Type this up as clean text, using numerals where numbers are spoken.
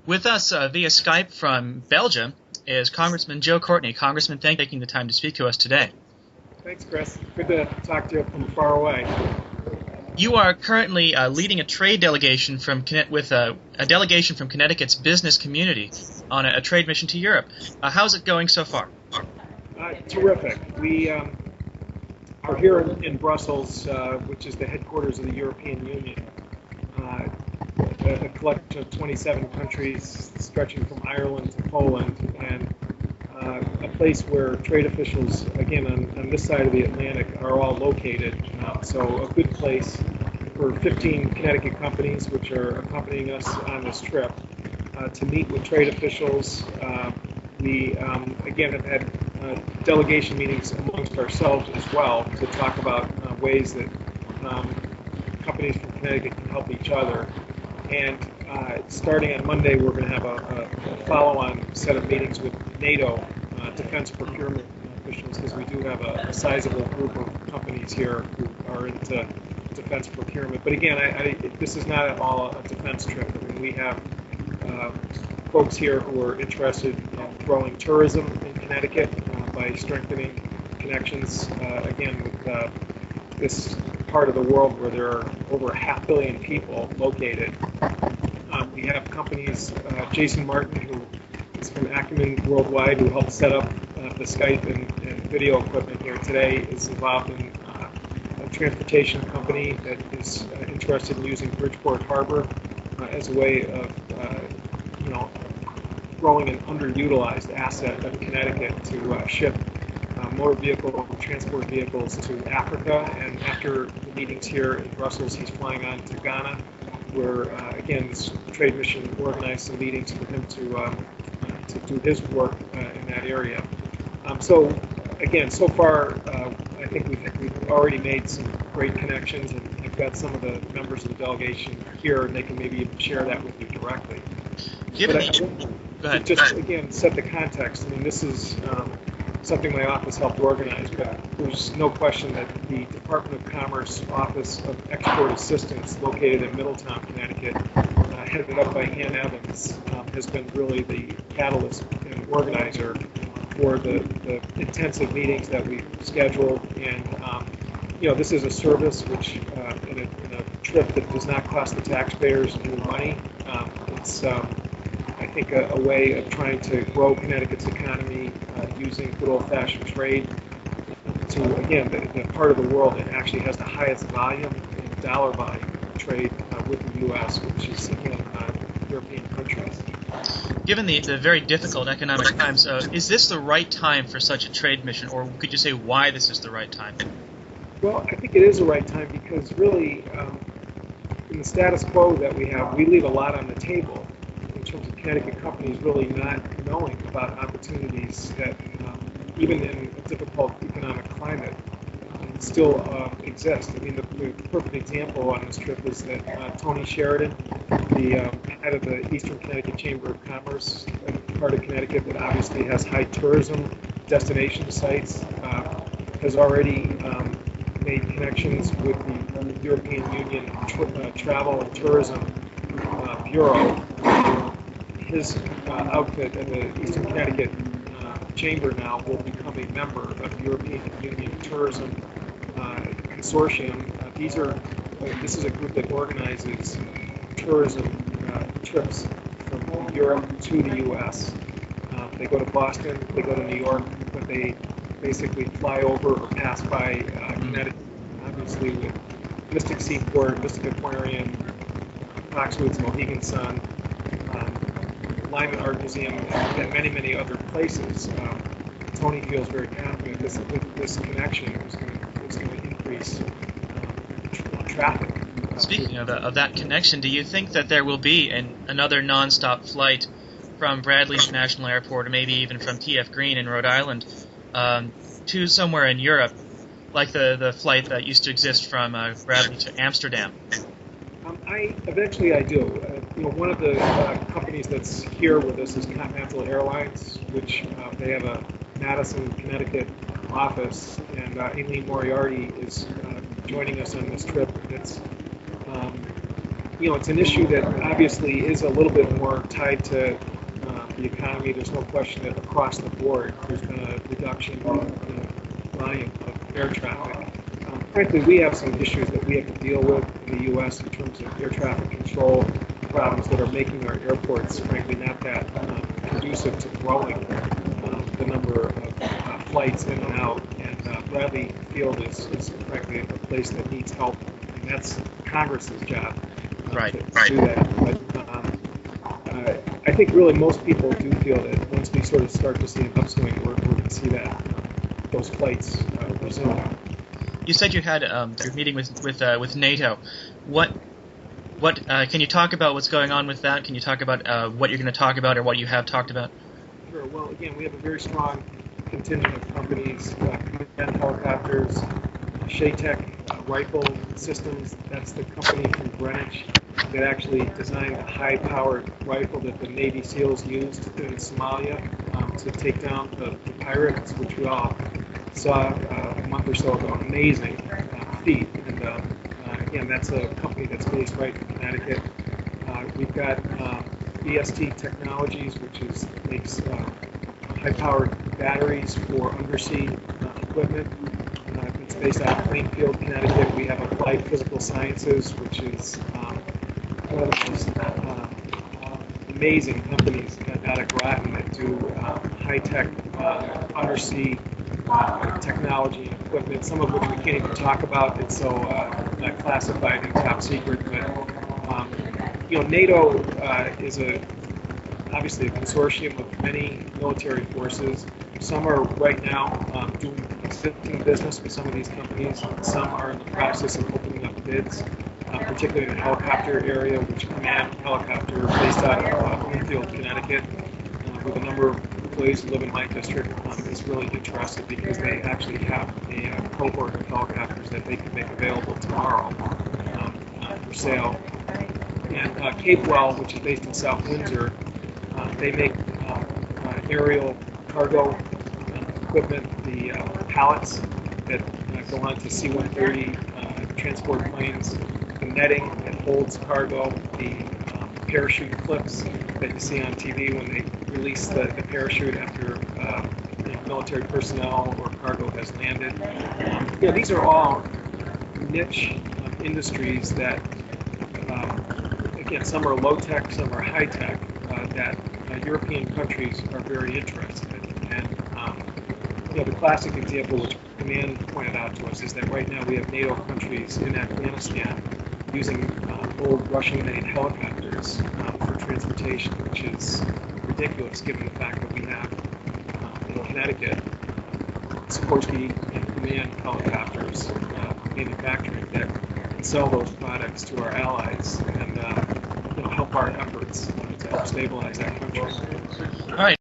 With us via Skype from Belgium is Congressman Joe Courtney. Congressman, thank you for taking the time to speak to us today. Thanks, Chris. Good to talk to you from far away. You are currently leading a trade delegation from with a delegation from Connecticut's business community on a trade mission to Europe. How's it going so far? Terrific. We are here in Brussels, which is the headquarters of the European Union. A collection of 27 countries stretching from Ireland to Poland, and a place where trade officials, again, on this side of the Atlantic, are all located. So a good place for 15 Connecticut companies, which are accompanying us on this trip, to meet with trade officials. We, again, have had delegation meetings amongst ourselves as well to talk about ways that companies from Connecticut can help each other. And starting on Monday, we're going to have a follow-on set of meetings with NATO defense procurement officials, because we do have a sizable group of companies here who are into defense procurement. But again, this is not at all a defense trip. I mean, we have folks here who are interested in growing tourism in Connecticut by strengthening connections, again, with this part of the world where there are over 500 million people located. We have companies, Jason Martin, who is from Acumen Worldwide, who helped set up the Skype and video equipment here today, is involved in a transportation company that is interested in using Bridgeport Harbor as a way of growing an underutilized asset of Connecticut to ship motor vehicle transport vehicles to Africa. And after the meetings here in Brussels, he's flying on to Ghana, where again this trade mission organized some meetings for him to do his work in that area. So again, so far I think we've already made some great connections, and I've got some of the members of the delegation here, and they can maybe even share that with you directly. Go ahead. Just again set the context. I mean, this is something my office helped organize, but there's no question that the Department of Commerce Office of Export Assistance, located in Middletown, Connecticut, headed up by Ann Evans, has been really the catalyst and organizer for the intensive meetings that we've scheduled. And this is a service which, in a trip that does not cost the taxpayers any money, it's I think a way of trying to grow Connecticut's economy using good old-fashioned trade to, again, the part of the world that actually has the highest volume and dollar volume of trade with the U.S., which is, again, European countries. Given the very difficult economic times, is this the right time for such a trade mission, or could you say why this is the right time? Well, I think it is the right time because really, in the status quo that we have, we leave a lot on the table in terms of Connecticut companies really not knowing about opportunities that, even in a difficult economic climate, still exist. I mean, the perfect example on this trip is that Tony Sheridan, the head of the Eastern Connecticut Chamber of Commerce, a part of Connecticut that obviously has high tourism destination sites, has already made connections with the European Union Travel and Tourism Bureau. His outfit at the Eastern Connecticut Chamber now will become a member of the European Union Tourism Consortium. This is a group that organizes tourism trips from Europe to the U.S. They go to Boston, they go to New York, but they basically fly over or pass by Connecticut, obviously with Mystic Seaport, Mystic Aquarium, Foxwoods, Mohegan Sun, Lyman Art Museum, and many, many other places. Tony feels very confident this connection is going to increase traffic. Speaking of that connection, do you think that there will be another nonstop flight from Bradley International Airport, or maybe even from T.F. Green in Rhode Island, to somewhere in Europe, like the flight that used to exist from Bradley to Amsterdam? Eventually I do. One of the companies that's here with us is Continental Airlines, which they have a Madison, Connecticut office, and Aileen Moriarty is joining us on this trip. It's it's an issue that obviously is a little bit more tied to the economy. There's no question that across the board there's been a reduction in volume of air traffic. Frankly, we have some issues that we have to deal with in the U.S. in terms of air traffic control problems that are making our airports, frankly, not that conducive to growing the number of flights in and out. And Bradley Field is frankly a place that needs help, and that's Congress's job Right. to do that. But I think really most people do feel that once we sort of start to see an upswing, we're going to see that those flights resume. You said you had your meeting with NATO. What can you talk about what's going on with that? Can you talk about what you're going to talk about or what you have talked about? Sure. Well, again, we have a very strong contingent of companies, command helicopters, Shaytek rifle systems. That's the company from Greenwich that actually designed a high-powered rifle that the Navy SEALs used in Somalia to take down the pirates, which we all saw a month or so ago. Amazing feat. And again, that's a company that's based right in Connecticut. We've got EST Technologies, which makes high-powered batteries for undersea equipment. It's based out of Plainfield, Connecticut. We have Applied Physical Sciences, which is one of the most amazing companies out of Groton that do high-tech undersea technology and equipment, some of which we can't even talk about. It's so classified and top secret. But NATO is obviously a consortium of many military forces. Some are right now doing existing business with some of these companies. Some are in the process of opening up bids, particularly in the helicopter area, which Command Helicopter, based out of Plainfield, Connecticut, with a number of employees who live in my district, is really interested because they actually have a cohort of helicopters that they can make available tomorrow for sale. And Capewell, which is based in South Windsor, they make aerial cargo equipment, the pallets that go onto C-130 transport planes, the netting that holds cargo, the parachute clips that you see on TV when they release the parachute after military personnel or cargo has landed. These are all niche industries that, again, some are low-tech, some are high-tech, that European countries are very interested in. And the classic example, which Command pointed out to us, is that right now we have NATO countries in Afghanistan using old Russian-made helicopters for transportation, which is ridiculous given the fact that we have in Connecticut Sikorsky and Command helicopters manufacturing that can sell those products to our allies and help our efforts to help stabilize that country. All right.